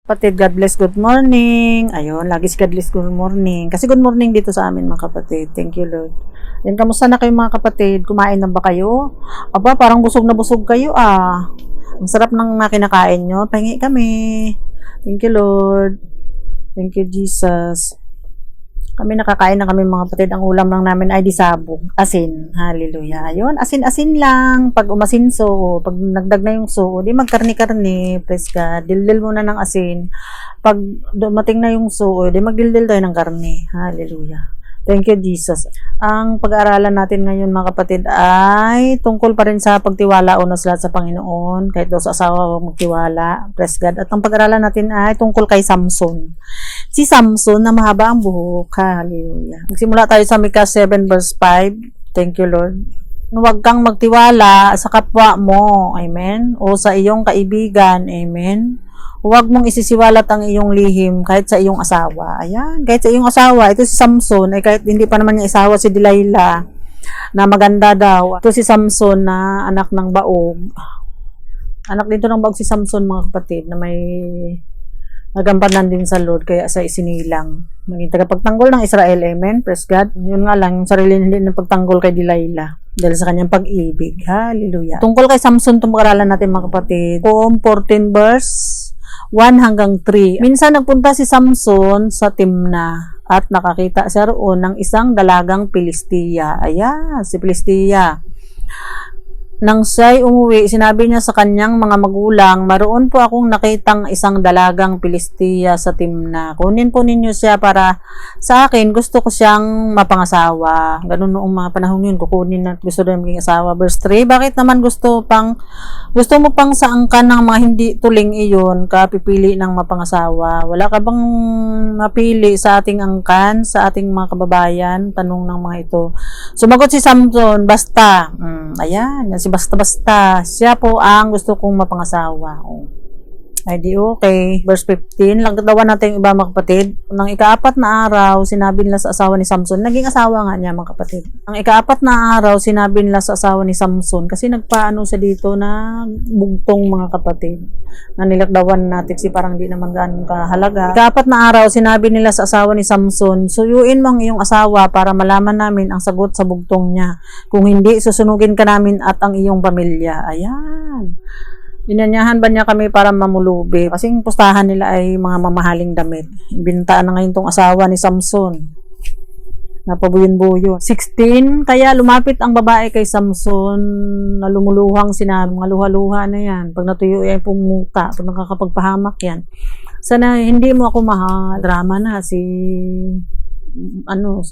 Kapatid, God bless, good morning. Ayun, lagi si God bless, good morning. Kasi good morning dito sa amin mga kapatid. Thank you, Lord. Yan, kamusta na kayo mga kapatid? Kumain na ba kayo? Aba, parang busog na busog kayo ah. Ang sarap ng kinakain nyo. Pahingi kami. Thank you, Lord. Thank you, Jesus. Kami nakakain na kami mga kapatid. Ang ulam lang namin ay disabog. Asin. Hallelujah. Ayun, asin-asin lang. Pag umasin so, pag nagdag na yung so, di magkarni-karni. Praise God. Dildil muna ng asin. Pag dumating na yung so, di magdildil tayo ng karni. Hallelujah. Thank you, Jesus. Ang pag-aaralan natin ngayon mga kapatid ay tungkol pa rin sa pagtiwala o sa lahat sa Panginoon. Kahit daw sa asawa magtiwala. Praise God. At ang pag-aaralan natin ay tungkol kay Samson. Si Samson na mahaba ang buhok. Hallelujah. Magsimula tayo sa Micah 7 verse 5. Thank you, Lord. Huwag kang magtiwala sa kapwa mo. Amen. O sa iyong kaibigan. Amen. Huwag mong isisiwalat ang iyong lihim kahit sa iyong asawa. Ayan, kahit sa iyong asawa. Ito si Samson, ay kahit hindi pa naman niya asawa si Delilah na maganda daw. Ito si Samson na anak ng baog. Anak dito ng baog si Samson mga kapatid na may nagampanan din sa Lord kaya sa isinilang. Maging tagapagtanggol ng Israel. Amen. Praise God. Yun nga lang, yung sarili hindi ng pagtanggol kay Delilah dahil sa kanyang pag-ibig. Hallelujah. Tungkol kay Samson, itong pag-aralan natin mga kapatid. Psalm 14 verse 1 hanggang 3. Minsan nagpunta si Samson sa Timna at nakakita siya roon ng isang dalagang Pilistia. Ayan, si Pilistia. Nang siya'y umuwi, sinabi niya sa kanyang mga magulang, maroon po akong nakitang isang dalagang Pilistia sa Timna. Kunin po ninyo siya para sa akin, gusto ko siyang mapangasawa. Ganun noong mga panahon yun, kukunin at gusto rin maging asawa. Verse 3, bakit naman gusto mo pang sa angkan ng mga hindi tuling iyon ka pipili ng mapangasawa? Wala ka bang mapili sa ating angkan, sa ating mga kababayan? Tanong ng mga ito. Sumagot si Samson, basta. Ayan, si basta-basta. Siya po ang gusto kong mapangasawa. Ay di okay. Verse 15, lagdawan natin yung iba mga kapatid. Nang ika-4 na araw, sinabi nila sa asawa ni Samson, naging asawa nga niya mga kapatid. Nang ika-4 na araw, sinabi nila sa asawa ni Samson, kasi nagpaano siya dito na bugtong mga kapatid. Na nilagdawan natin si parang di naman ganun kahalaga. Ika-4 na araw, sinabi nila sa asawa ni Samson, suyuin mo ang iyong asawa para malaman namin ang sagot sa bugtong niya. Kung hindi, susunugin ka namin at ang iyong pamilya. Ayan. Inanyahan ba niya kami para mamulubi? Kasing pustahan nila ay mga mamahaling damit. Bintaan na ngayon tong asawa ni Samson. Napabuyon-buyo. 16, kaya lumapit ang babae kay Samson na lumuluhang sinabi, mga luha-luha na yan. Pag natuyo ay pumuta, pag nakakapagpahamak yan. Sana hindi mo ako mahal. Drama na si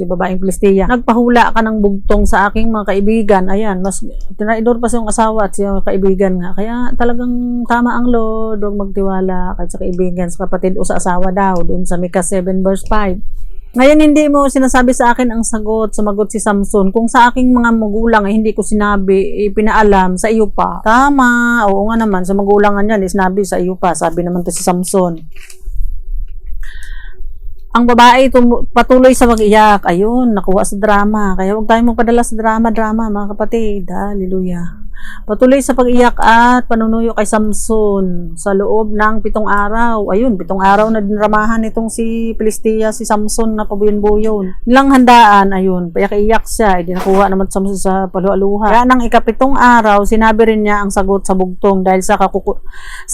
babaeng Pilistia. Nagpahula ka ng bugtong sa aking mga kaibigan. Ayan, mas tinaidor pa siyang asawa at siyang kaibigan nga. Kaya talagang tama ang Lord, huwag magtiwala kahit sa kaibigan, sa kapatid o sa asawa daw. Doon sa Micah 7 verse 5. Ngayon hindi mo sinasabi sa akin ang sagot. Sumagot si Samson. Kung sa aking mga magulang ay hindi ko sinabi, pinaalam sa iyo pa. Tama. Oo nga naman, sa magulang niyan, sinabi sa iyo pa. Sabi naman to si Samson. Ang babae patuloy sa mag-iyak. Ayun, nakuha sa drama. Kaya huwag tayong magpadala sa drama mga kapatid. Hallelujah. Patuloy sa pag-iyak at panunuyo kay Samson sa loob ng 7 araw. Ayun, 7 araw na dinramahan itong si Pilistia, si Samson na pabuyon-buyon. Nilang handaan, ayun, payak-iyak siya. Hindi nakuha naman Samson sa palualuha. Kaya nang ika-7 araw, sinabi rin niya ang sagot sa bugtong dahil sa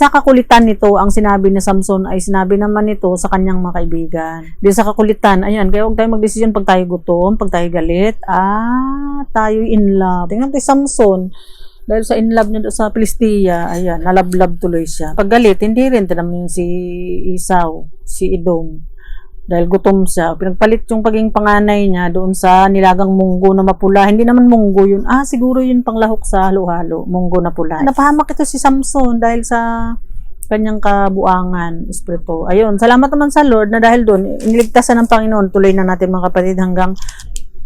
kakulitan nito, ang sinabi ni Samson ay sinabi naman nito sa kanyang mga kaibigan. Dahil sa kakulitan, ayan, kaya huwag tayo magdesisyon pag tayo gutom, pag tayo galit, tayo in love. Tingnan tayo Samson. Dahil sa in-love niya sa Pilistia, ayan, nalablab tuloy siya. Pag galit, hindi rin. Tinaming si Esau, si Edom. Dahil gutom siya. Pinagpalit yung paging panganay niya doon sa nilagang munggo na mapula. Hindi naman munggo yun. Siguro yun panglahok sa halo-halo. Munggo na pula. Napahamak ito si Samson dahil sa kanyang kabuangan, espiritu. Ayun, salamat naman sa Lord na dahil doon, iniligtasan ng Panginoon. Tuloy na natin mga kapatid hanggang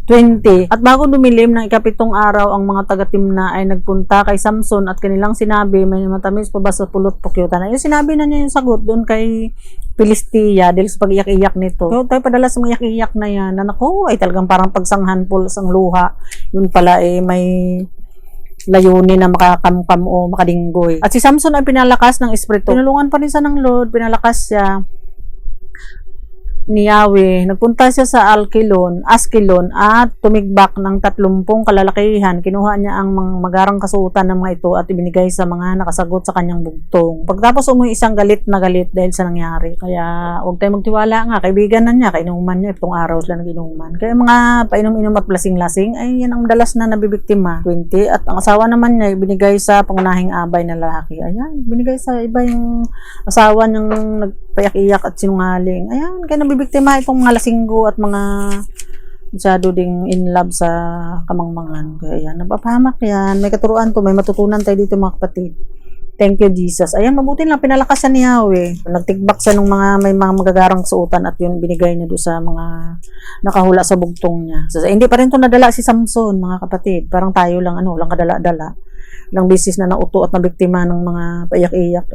20. At bago dumilim ng ika-7 araw, ang mga taga-Timna ay nagpunta kay Samson at kanilang sinabi, may matamis pa ba sa pulot pukyutan? Yung sinabi na niya yung sagot doon kay Pilistia dahil sa pag-iyak-iyak nito. So, tayo padala sa mga iyak-iyak na yan. Na naku, ay talagang parang pagsanghan po sa luha. Yun pala may layunin na makakamkam o makadinggoy. At si Samson ay pinalakas ng Espiritu. Tinulungan pa rin siya ng Lord, pinalakas siya ni Yahweh. Nagpunta siya sa Askelon at tumigbak ng 30 kalalakihan. Kinuha niya ang mga magarang kasuotan ng mga ito at ibinigay sa mga nakasagot sa kanyang bugtong. Pagtapos umuwi isang galit na galit dahil sa nangyari. Kaya huwag tayong magtiwala nga. Kaibigan na niya, kainuman niya. Itong araw sila nag-inuman. Kaya mga painom-inom at lasing-lasing ay yan ang madalas na nabibiktima. 20. At ang asawa naman niya ibinigay sa pangunahing abay na lalaki. Ayan, binigay sa iba yung asawa niyang nagpayak-iyak at sinungaling. Ayan, kaya biktima itong mga lasinggo at mga masyado ding in love sa kamangmangan. Kaya yan, napapahamak yan. May katuruan to, may matutunan tayo dito mga kapatid. Thank you, Jesus. Ayan, mabuti lang, pinalakas siya ni Yahweh. Nagtigbak siya ng may mga magagarang suotan at yun binigay niya doon sa mga nakahula sa bugtong niya. So, hindi pa rin to nadala si Samson, mga kapatid. Parang tayo lang, lang kadala-dala. Ilang bisis na nauto at nabiktima ng mga paiyak-iyak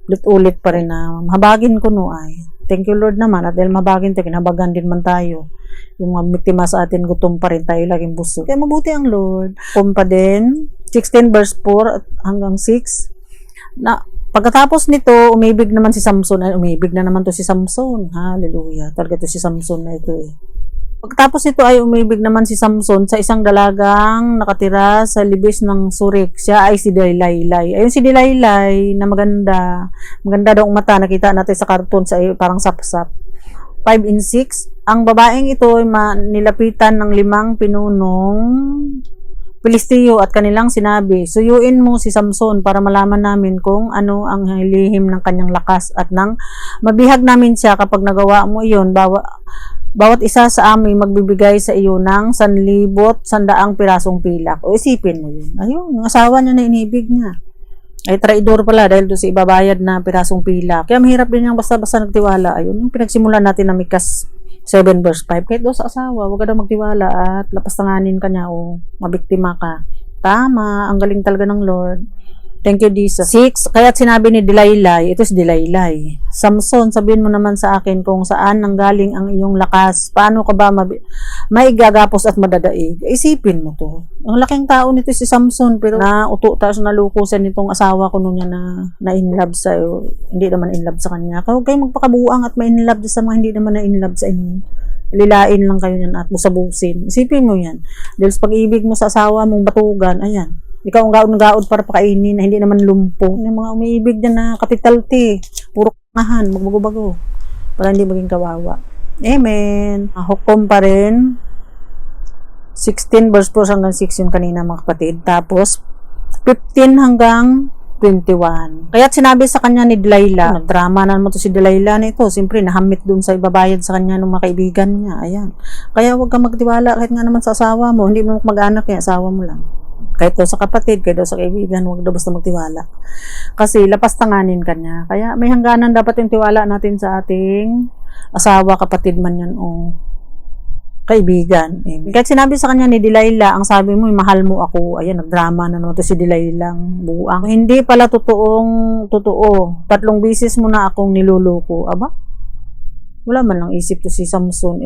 ulit-ulit pa rin na mahabagin ko no ay. Thank you Lord naman at dahil mabagin tayo, kinabagan din man tayo. Yung mga biktima sa atin, gutom pa rin tayo, laging busog. Kaya mabuti ang Lord. Kumpa din, 16 verse 4 hanggang 6. Na, pagkatapos nito, umibig naman si Samson. Ay, umibig na naman to si Samson. Hallelujah. Talaga to si Samson na ito Pagkatapos nito ay umibig naman si Samson sa isang dalagang nakatira sa libis ng Surik. Siya ay si Delilah. Ayun si Delilah na maganda. Maganda daw ang mata. Nakita natin sa karton sa parang sapsap. 5 and 6. Ang babaeng ito ay nilapitan ng 5 pinunong Pilistiyo at kanilang sinabi, suyuin mo si Samson para malaman namin kung ano ang lihim ng kanyang lakas at nang mabihag namin siya kapag nagawa mo iyon, bawat isa sa amin magbibigay sa iyo ng 1,100 pirasong pilak. O isipin mo yun. Ayun, yung asawa niya na inibig niya. Ay traidor pala dahil doon sa ibabayad na pirasong pilak. Kaya mahirap din yung basta-basta nagtiwala. Ayun, yung pinagsimulan natin na Mikas 7 verse 5. Kahit doon sa asawa, huwag ka daw magtiwala at lapastanganin ka niya o mabiktima ka. Tama, ang galing talaga ng Lord. Thank you, Jesus. 6. Kaya't sinabi ni Delilah, ito si Delilah. Samson, sabihin mo naman sa akin kung saan nanggaling ang iyong lakas. Paano ka ba maigagapos at madadaig? Isipin mo to. Ang laking tao nito si Samson, pero nauto tapos nalukusan nitong asawa ko nung niya na in love sa hindi naman in love sa kanya. Huwag kayong magpakabuang at ma-in love sa mga hindi naman na in love sa inyo. Lilain lang kayo yan at busabusin. Isipin mo yan. Dahil sa pag-ibig mo sa asawa mong batugan, ayan. Ikaw ang gaon-gaon para pakainin na hindi naman lumpo. Yung mga umiibig dyan na kapitalti, puro kangahan, magbago-bago. Para hindi maging kawawa. Amen. Hukom pa rin. 16 verse 4 hanggang 6 yung kanina mga kapatid. Tapos, 15 hanggang 21. Kaya't sinabi sa kanya ni Delilah, nagdrama na naman to si Delilah na ito. Siyempre, nahamit dun sa ibabayad sa kanya ng mga kaibigan niya. Ayan. Kaya huwag kang magtiwala kahit nga naman sa asawa mo. Hindi mo mag-anak kaya asawa mo lang. Kahit daw sa kapatid, kahit daw sa kaibigan, huwag daw basta magtiwala. Kasi lapastanganin ka niya. Kaya may hangganan dapat yung tiwala natin sa ating asawa, kapatid man yan o kaibigan. Kahit sinabi sa kanya ni Delilah, ang sabi mo, mahal mo ako. Ayan, nagdrama na naman to si Delilah buang. Hindi pala totoo. 3 bisis mo na akong niluloko. Aba? Wala man lang isip to si Samson.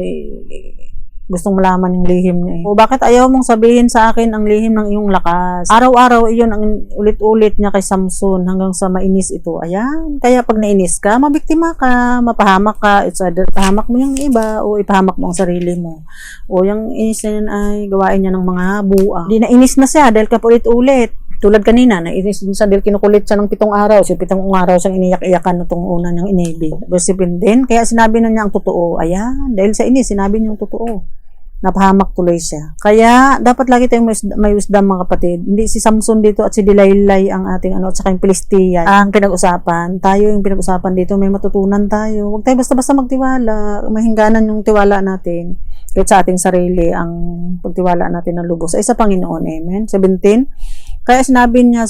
Gustong malaman yung lihim niya. O bakit ayaw mong sabihin sa akin ang lihim ng iyong lakas? Araw-araw iyon ang ulit-ulit niya kay Samson hanggang sa mainis ito. Ayan. Kaya pag nainis ka, mabiktima ka, mapahamak ka. It's either pahamak mo yung iba o ipahamak mo ang sarili mo. O yung inis na yan ay gawain niya ng mga buang. Hindi nainis na siya dahil ka ulit-ulit. Tulad kanina, nainis din siya dahil kinukulit siya ng 7 araw. So 7 araw siyang iniyak-iyakan na itong una niyang inibig. Gosipin din. Kaya sinabi na niya ang totoo. Ayan. Dahil sa inis, sinabi niya ang totoo. Napahamak tuloy siya. Kaya, dapat lagi tayong may wisdom mga kapatid. Hindi si Samson dito at si Delilah ang ating at saka yung Pilistiya ang pinag-usapan. Tayo yung pinag-usapan dito, may matutunan tayo. Huwag tayo basta-basta magtiwala. Mahingganan yung tiwala natin. Kahit sa ating sarili, ang pagtiwala natin ng lubos ay sa Panginoon. Amen. 17. Kaya sinabi niya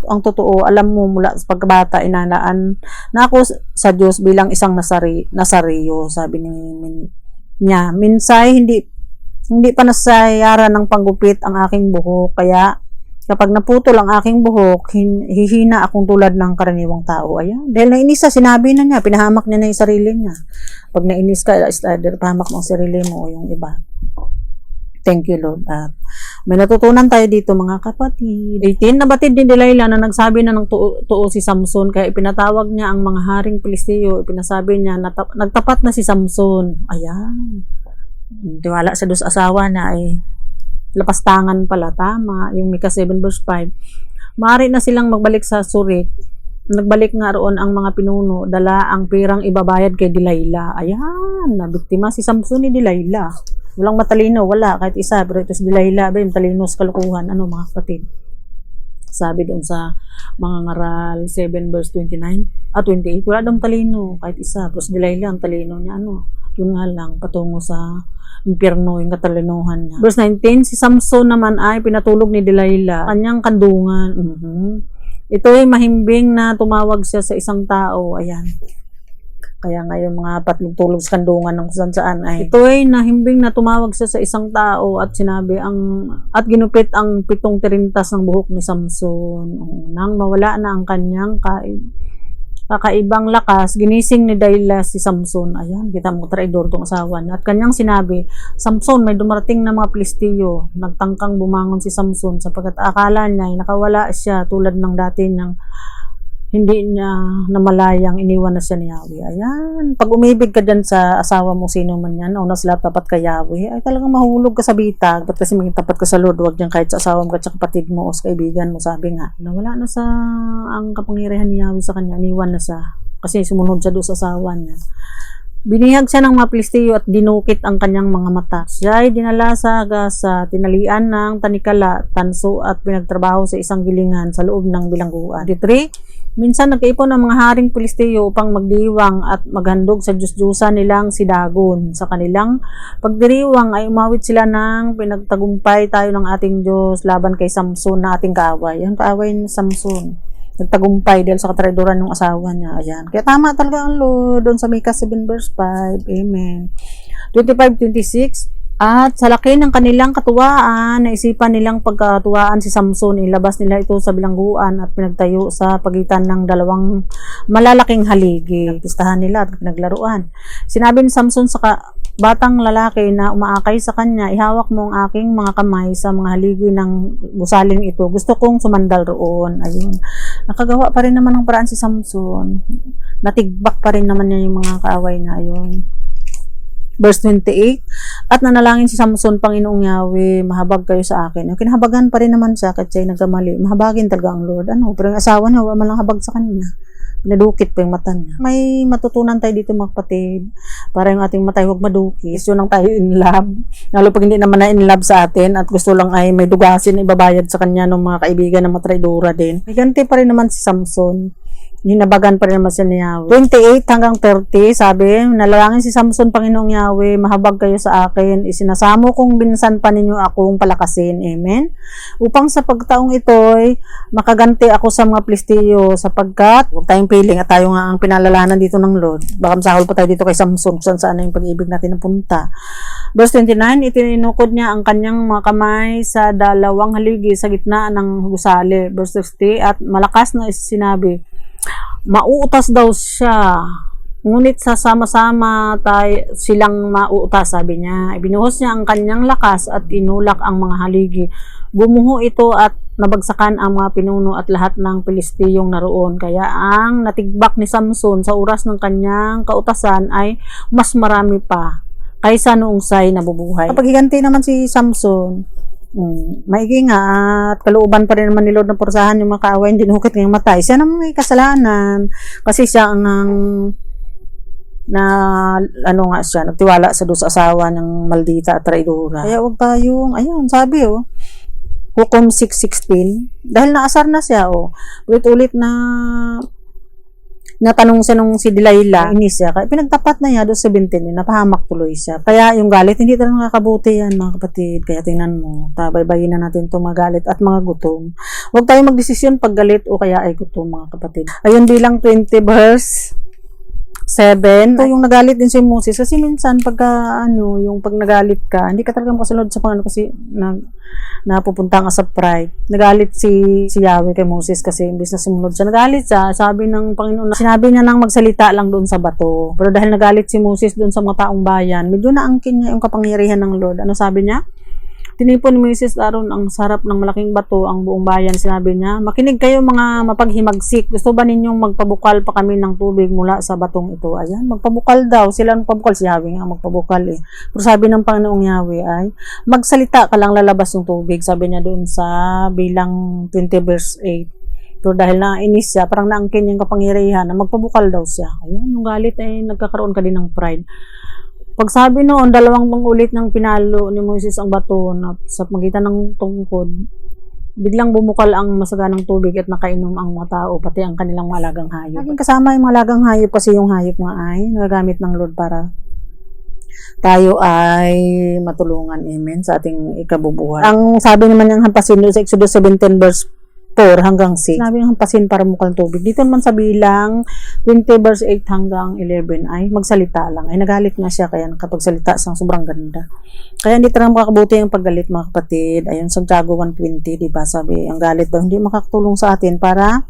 ang totoo, alam mo mula sa pagkabata, inalaan na ako sa Diyos bilang isang nasariyo, sabi niya. Minsay, hindi pa nasayaran ng panggupit ang aking buhok. Kaya, kapag naputol ang aking buhok, hihina akong tulad ng karaniwang tao. Ayan. Dahil nainis siya, sinabi na niya, pinahamak niya na yung sarili niya. Pag nainis ka, pahamak mo ang sarili mo o yung iba. Thank you, Lord. At may natutunan tayo dito, mga kapatid. 18, nabatid ni Delilah na nagsabi na ng tuo si Samson, kaya ipinatawag niya ang mga haring Pilisteo. Ipinasabi niya, nagtapat na si Samson. Ayan. Tiwala sa dos asawa na ay lapastangan pala. Tama. Yung Micah 7 verse 5. Maaari na silang magbalik sa Surik. Nagbalik nga roon ang mga pinuno, dala ang pirang ibabayad kay Delilah. Ayan, nabiktima si Samson ni Delilah. Walang matalino, wala, kahit isa, pero ito si Delilah, ba yung talino sa kalukuhan, ano mga kapatid. Sabi doon sa mga ngaral 7 verse 29, 28, wala daw talino, kahit isa, pero si Delilah, ang talino niya, yun nga lang, patungo sa impyerno, yung katalinuhan niya. Verse 19, si Samson naman ay pinatulog ni Delilah, kanyang kandungan. Ito ay mahimbing na tumawag siya sa isang tao. Ayan. Kaya ngayon mga patulog sa kandungan ng saan ay ito ay nahimbing na tumawag siya sa isang tao at sinabi at ginupit ang 7 tirintas ng buhok ni Samson. Nang mawala na ang kanyang kakaibang lakas, ginising ni Delilah si Samson. Ayan, kita mo traidor tong asawa niya. At kanyang sinabi, Samson, may dumarating na mga Pilisteo. Nagtangkang bumangon si Samson sapagkat akala niya ay nakawala siya tulad ng dati niyang hindi niya namalayang iniwan na siya ni Yahweh. Ayan, pag umibig ka dyan sa asawa mo, sino man yan, una sila tapat kay Yahweh, ay talagang mahulog ka sa bitag. Ba't kasi maging tapat ka sa Lord, huwag dyan kahit sa asawa mo, kahit sa kapatid mo o sa kaibigan mo. Sabi nga, nawala na sa ang kapangyarihan ni Yahweh sa kanya, iniwan na siya. Kasi sumunod siya doon sa asawa niya. Binihag siya ng mga Pilisteo at dinukit ang kanyang mga mata. Siya ay dinala sa Gaza, tinalian ng tanikala, tanso at pinagtrabaho sa isang gilingan sa loob ng bilangguan. 3. Minsan nagkaipon ang mga haring Pilisteo upang magdiwang at maghandog sa Diyos-Diyosan nilang si Dagon. Sa kanilang pagdiriwang ay umawit sila ng pinagtagumpay tayo ng ating Diyos laban kay Samson na ating kaaway. Yan kaaway ni Samson. Nagtagumpay dahil sa katraidoran ng asawa niya. Ayan. Kaya tama talaga ang Lord doon sa Micah 7 verse 5. Amen. 25-26. At sa laki ng kanilang katuwaan, naisipan nilang pagkatuwaan si Samson. Ilabas nila ito sa bilangguan at pinagtayo sa pagitan ng dalawang malalaking haligi. Pistahan nila at pinaglaruan. Sinabi ni Samson sa batang lalaki na umaakay sa kanya, ihawak mo ang aking mga kamay sa mga haligi ng gusaling ito. Gusto kong sumandal roon. Ayun. Nakagawa pa rin naman ng paraan si Samson. Natigbak pa rin naman niya yung mga kaaway na. Ayun. Verse 28, at nanalangin si Samson, Panginoong Yahweh, mahabag kayo sa akin. Yung kinahabagan pa rin naman siya kasi siya nagkamali. Mahabagin talaga ang Lord. Pero yung asawa niya, wala man lang habag sa kanya. Pinadukit pa yung mata niya. May matutunan tayo dito mga kapatid. Para yung ating mata huwag madukis. Yun lang tayo in love. Lalo pag hindi naman na in love sa atin at gusto lang ay may dugasin, ibabayad sa kanya ng mga kaibigan na matraidora din. May ganti pa rin naman si Samson. Hinabagan pa rin naman siya ni Yahweh. 28 hanggang 30, sabi, nalangin si Samson, Panginoong Yahweh, mahabag kayo sa akin, isinasamo kong binsan pa ninyo akong palakasin. Amen. Upang sa pagtaong ito'y makaganti ako sa mga Pilisteo, sapagkat huwag tayong piling at tayo nga ang pinalalanan dito ng Lord. Baka masahol pa tayo dito kay Samson kung saan yung pag-ibig natin napunta. Verse 29, itinukod niya ang kanyang mga kamay sa dalawang haligi sa gitna ng gusali. Verse 60, at malakas na sinabi, mauutas daw siya, ngunit sasama-sama tayo silang mauutas, sabi niya. Ibinuhos niya ang kanyang lakas at inulak ang mga haligi. Gumuho ito at nabagsakan ang mga pinuno at lahat ng Pilisteyong naroon. Kaya ang natigbak ni Samson sa oras ng kanyang kautasan ay mas marami pa kaysa noong siya'y nabubuhay. Kapag higanti naman si Samson, maigi nga at kalooban pa rin naman ni Lord na porsahan yung mga kaaway, hindi dinukit ngayong matay. Siya naman may kasalanan kasi siya ang nagtiwala sa dos asawa ng maldita at traidora. Kaya huwag tayong, ayun, sabi Hukom 6:16, dahil naasar na siya, ulit-ulit na natanong siya nung si Delilah, inis siya, kaya pinagtapat na niya doon 17, napahamak tuloy siya. Kaya yung galit, hindi talaga nakakabuti yan mga kapatid. Kaya tingnan mo, baybayin na natin itong mga galit at mga gutom. Huwag tayong magdesisyon pag galit o kaya ay gutom mga kapatid. Ayun bilang 20 verse 7. Ito yung nagalit din si Moses kasi minsan pagka yung pag nagalit ka, hindi ka talaga makasunod sa Panginoon kasi napupunta ka sa pride. Nagalit si Yahweh kay Moses kasi imbis na sumunod siya. Nagalit siya, sabi ng Panginoon, sinabi niya nang magsalita lang doon sa bato. Pero dahil nagalit si Moses doon sa mga taong bayan, medyo naangkin niya yung kapangyarihan ng Lord. Ano sabi niya? Tinipon ni Mrs. Aaron ang sarap ng malaking bato ang buong bayan. Sinabi niya, makinig kayo mga mapaghimagsik. Gusto ba ninyong magpabukal pa kami ng tubig mula sa batong ito? Ayan, magpabukal daw. Sila magpabukal. Si Yahweh nga magpabukal eh. Pero sabi ng Panginoong Yahweh ay, magsalita ka lang lalabas yung tubig. Sabi niya doon sa bilang 20 verse 8. Pero dahil nainis siya, parang naangkin yung kapangyarihan na magpabukal daw siya. Ayan, yung galit ay nagkakaroon ka din ng pride. Pag sabi noon, 2 pangulit ng pinalo ni Moses ang bato na sa magitan ng tungkod, biglang bumukal ang masaganang tubig at nakainom ang mga tao, pati ang kanilang mga alagang hayop. Laging kasama yung mga alagang hayop kasi yung hayop nga ay nagagamit ng Lord para tayo ay matulungan, amen, sa ating ikabubuhay. Ang sabi naman ng hampasin doon sa Exodus 17 verse 4 hanggang 6. Sabi ng hampasin para mukal tubig. Dito naman sa bilang 20 verse 8 hanggang 11 ay magsalita lang. Ay nagalit na siya kaya nakapagsalita siyang sobrang ganda. Kaya hindi talaga makakabuti yung paggalit mga kapatid. Ayun, Santiago 1:20, diba? Sabi, ang galit daw hindi makakatulong sa atin para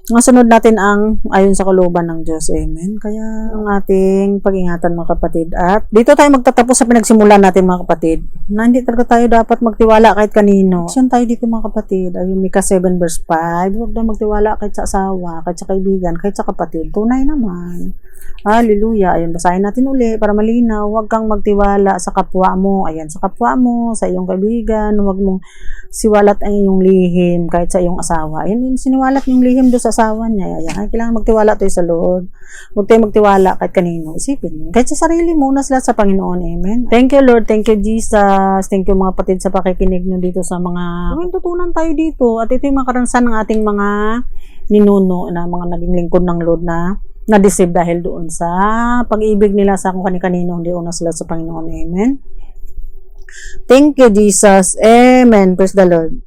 masunod natin ang ayon sa kalooban ng Diyos. Amen. Kaya ang ating pag-ingatan mga kapatid. At dito tayo magtatapos sa pinagsimulan natin mga kapatid. Na hindi talaga tayo dapat magtiwala kahit kanino. Siyan tayo dito mga kapatid. Ayun, Micah 7 verse 5. Huwag daw magtiwala kahit sa asawa, kahit sa kaibigan, kahit sa kapatid. Tunay naman. Hallelujah. Ayun, basahin natin uli para malinaw. Huwag kang magtiwala sa kapwa mo. Ayan, sa kapwa mo, sa iyong kaibigan. Huwag mong siwalat ang iyong lihim kahit sa iyong asawa. Ayan, siniwalat yung lihim doon sa asawa niya. Ayan, kailangan magtiwala tayo sa Lord. Huwag tayo magtiwala kahit kanino. Isipin mo. Kahit sa sarili mo, unas lahat sa Panginoon. Amen. Thank you Lord. Thank you Jesus. Thank you mga kapatid sa pakikinig nyo dito sa mga tutunan tayo dito. At ito yung mga karansan ng ating mga ninuno na mga naging lingkod ng Lord na na-deceive dahil doon sa pag-ibig nila sa kung kani-kanino, hindi unas lahat sa Panginoon. Amen. Thank you Jesus. Amen. Praise the Lord.